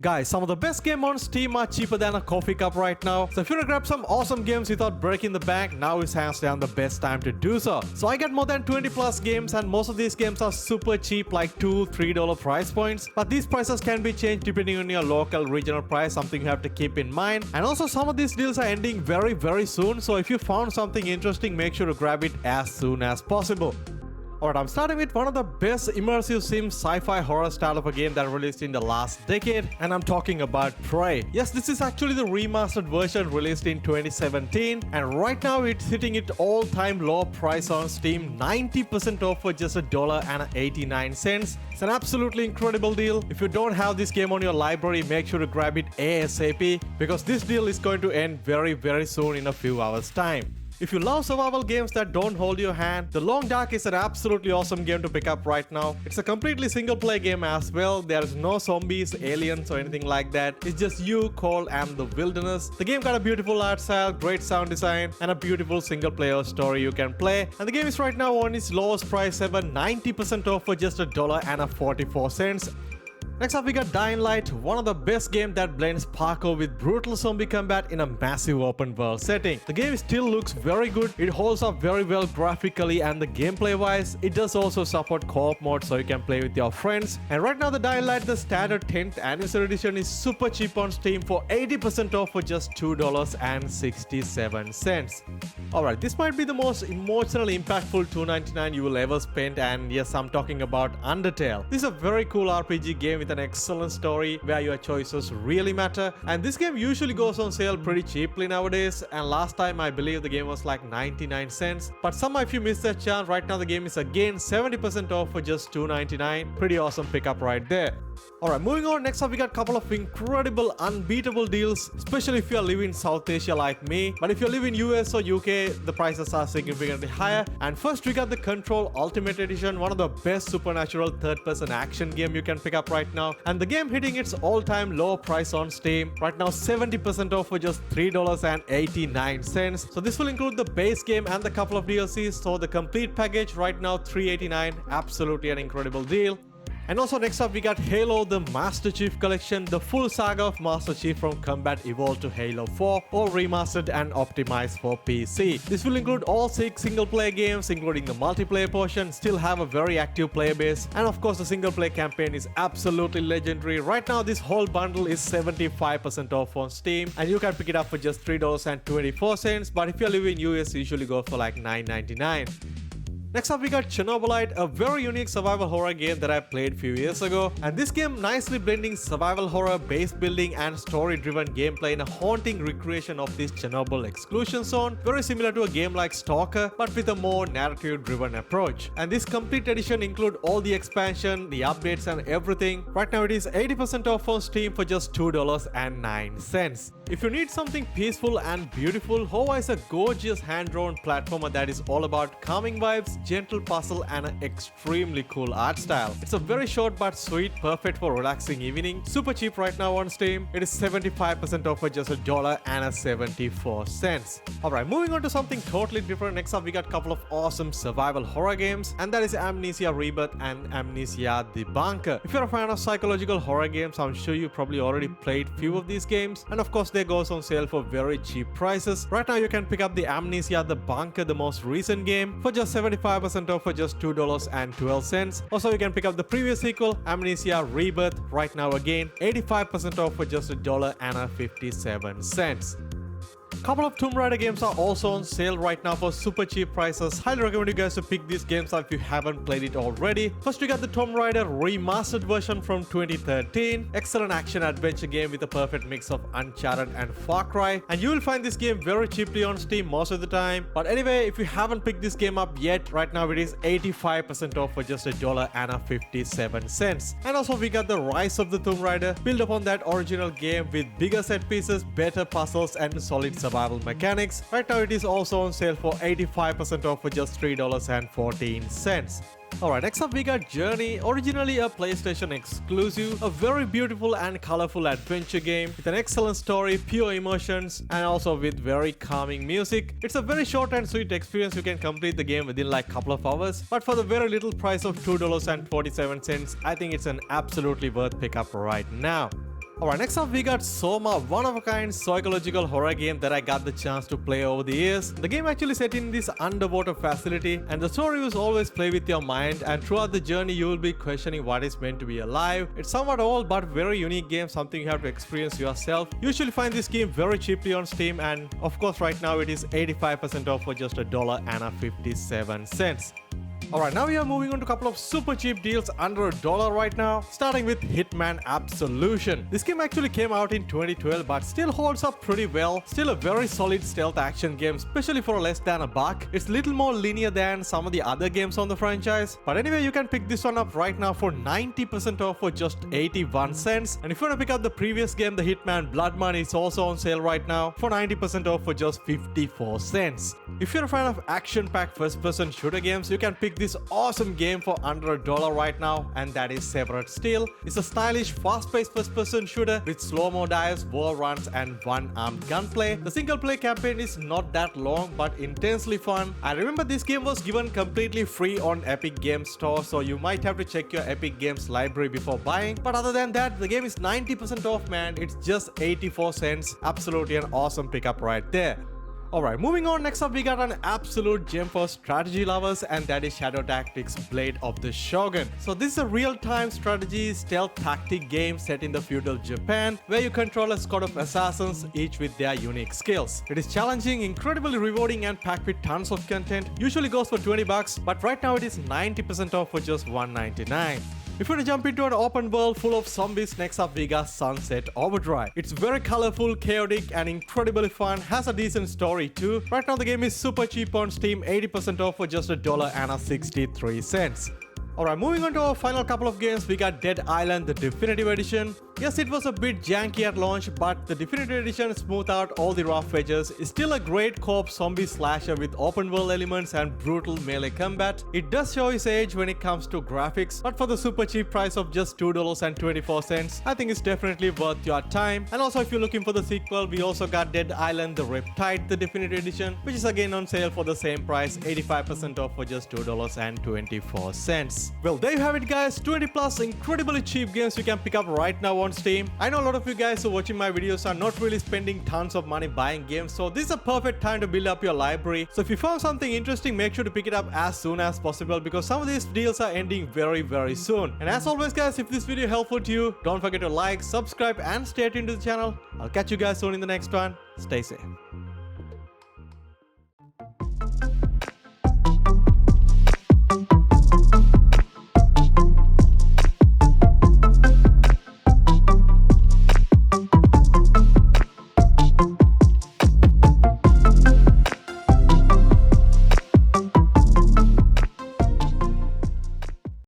Guys, some of the best games on Steam are cheaper than a coffee cup right now. So if you want to grab some awesome games without breaking the bank, now is hands down the best time to do so. So I got more than 20 plus games and most of these games are super cheap, like $2-3 price points. But these prices can be changed depending on your local regional price, something you have to keep in mind. And also some of these deals are ending very soon. So if you found something interesting, make sure to grab it as soon as possible. Alright, I'm starting with one of the best immersive sim sci-fi horror style of a game that released in the last decade, and I'm talking about Prey. Yes, this is actually the remastered version released in 2017, and right now it's hitting its all-time low price on Steam, 90% off for just $1.89. It's an absolutely incredible deal. If you don't have this game on your library, make sure to grab it ASAP, because this deal is going to end very soon in a few hours time. If you love survival games that don't hold your hand, The Long Dark is an absolutely awesome game to pick up right now. It's a completely single player game as well. There's no zombies, aliens or anything like that. It's just you, Cole and the wilderness. The game got a beautiful art style, great sound design and a beautiful single player story you can play. And the game is right now on its lowest price ever, 90% off for just $1.44. Next up we got Dying Light, one of the best games that blends parkour with brutal zombie combat in a massive open world setting. The game still looks very good, it holds up very well graphically, and the gameplay wise, it does also support co-op mode so you can play with your friends. And right now the Dying Light, the standard 10th anniversary edition, is super cheap on Steam for 80% off for just $2.67. Alright, this might be the most emotionally impactful $2.99 you will ever spend, and yes, I'm talking about Undertale. This is a very cool RPG game with an excellent story where your choices really matter, and this game usually goes on sale pretty cheaply nowadays, and last time I believe the game was like 99 cents. But somehow if you missed that chance, right now the game is again 70% off for just $2.99. Pretty awesome pickup right there. Alright, moving on, next up we got a couple of incredible unbeatable deals, especially if you are living in South Asia like me. But if you live in US or UK, the prices are significantly higher. And first we got the Control Ultimate Edition, one of the best supernatural third-person action game you can pick up right now. And the game hitting its all-time low price on Steam, right now 70% off for just $3.89. So this will include the base game and the couple of DLCs, so the complete package right now $3.89, absolutely an incredible deal. And also next up we got Halo the Master Chief Collection, the full saga of Master Chief from Combat Evolved to Halo 4, all remastered and optimized for PC. This will include all 6 single player games including the multiplayer portion, still have a very active player base, and of course the single player campaign is absolutely legendary. Right now this whole bundle is 75% off on Steam and you can pick it up for just $3.24, but if you live in US you usually go for like $9.99. Next up we got Chernobylite, a very unique survival horror game that I played a few years ago, and this game nicely blending survival horror, base building and story driven gameplay in a haunting recreation of this Chernobyl exclusion zone, very similar to a game like Stalker but with a more narrative driven approach. And this complete edition include all the expansion, the updates and everything. Right now it is 80% off on Steam for just $2.09. If you need something peaceful and beautiful, Hova is a gorgeous hand-drawn platformer that is all about calming vibes, gentle puzzle and an extremely cool art style. It's a very short but sweet, perfect for relaxing evening. Super cheap right now on Steam. It is 75% off for just $1.74. Alright, moving on to something totally different. Next up we got a couple of awesome survival horror games, and that is Amnesia Rebirth and Amnesia The Bunker. If you're a fan of psychological horror games, I'm sure you probably already played few of these games, and of course they goes on sale for very cheap prices. Right now you can pick up the Amnesia The Bunker, the most recent game, for just 75% off for just $2.12. Also you can pick up the previous sequel, Amnesia Rebirth, right now again 85% off for just $1.57. Couple of Tomb Raider games are also on sale right now for super cheap prices. Highly recommend you guys to pick these games up if you haven't played it already. First we got the Tomb Raider remastered version from 2013. Excellent action adventure game with a perfect mix of Uncharted and Far Cry. And you will find this game very cheaply on Steam most of the time. But anyway, if you haven't picked this game up yet, right now it is 85% off for just $1.57. And also we got the Rise of the Tomb Raider, built upon that original game with bigger set pieces, better puzzles and solid survival mechanics. Right now it is also on sale for 85% off for just $3.14. Alright, next up we got Journey, originally a PlayStation exclusive, a very beautiful and colorful adventure game with an excellent story, pure emotions, and also with very calming music. It's a very short and sweet experience. You can complete the game within like couple of hours, but for the very little price of $2.47, I think it's an absolutely worth pickup right now. Alright, next up we got SOMA, one of a kind psychological horror game that I got the chance to play over the years. The game actually set in this underwater facility, and the story was always play with your mind, and throughout the journey you will be questioning what is meant to be alive. It's somewhat old but very unique game, something you have to experience yourself. You usually find this game very cheaply on Steam, and of course right now it is 85% off for just $1.57. Alright, now we are moving on to a couple of super cheap deals under $1 right now, starting with Hitman Absolution. This game actually came out in 2012 but still holds up pretty well. Still a very solid stealth action game, especially for less than $1. It's a little more linear than some of the other games on the franchise. But anyway, you can pick this one up right now for 90% off for just 81 cents. And if you want to pick up the previous game, the Hitman Blood Money, is also on sale right now for 90% off for just 54 cents. If you're a fan of action-packed first-person shooter games, you can pick this awesome game for under $1 right now, and that is Separate Steel. It's a stylish, fast-paced first-person shooter with slow-mo dives, wall runs, and one-armed gunplay. The single-player campaign is not that long but intensely fun. I remember this game was given completely free on Epic Games Store, so you might have to check your Epic Games library before buying. But other than that, the game is 90% off, man. It's just 84 cents. Absolutely an awesome pickup right there. Alright, moving on, next up we got an absolute gem for strategy lovers, and that is Shadow Tactics Blade of the Shogun. So this is a real-time strategy stealth tactic game set in the feudal Japan, where you control a squad of assassins, each with their unique skills. It is challenging, incredibly rewarding, and packed with tons of content. Usually goes for $20, but right now it is 90% off for just $1.99. If you want to jump into an open world full of zombies, next up we got Sunset Overdrive. It's very colorful, chaotic, and incredibly fun. Has a decent story too. Right now the game is super cheap on Steam, 80% off for just $1.63. Alright, moving on to our final couple of games, we got Dead Island, the Definitive Edition. Yes, it was a bit janky at launch, but the Definitive Edition smoothed out all the rough edges. It's still a great co-op zombie slasher with open world elements and brutal melee combat. It does show its age when it comes to graphics, but for the super cheap price of just $2.24, I think it's definitely worth your time. And also, if you're looking for the sequel, we also got Dead Island, the Riptide, the Definitive Edition, which is again on sale for the same price, 85% off for just $2.24. Well, there you have it, guys. 20 plus incredibly cheap games you can pick up right now on Steam. I know a lot of you guys who are watching my videos are not really spending tons of money buying games, so this is a perfect time to build up your library. So if you found something interesting, make sure to pick it up as soon as possible, because some of these deals are ending very soon. And as always, guys, if this video helpful to you, don't forget to like, subscribe, and stay tuned to the channel. I'll catch you guys soon in the next one. Stay safe.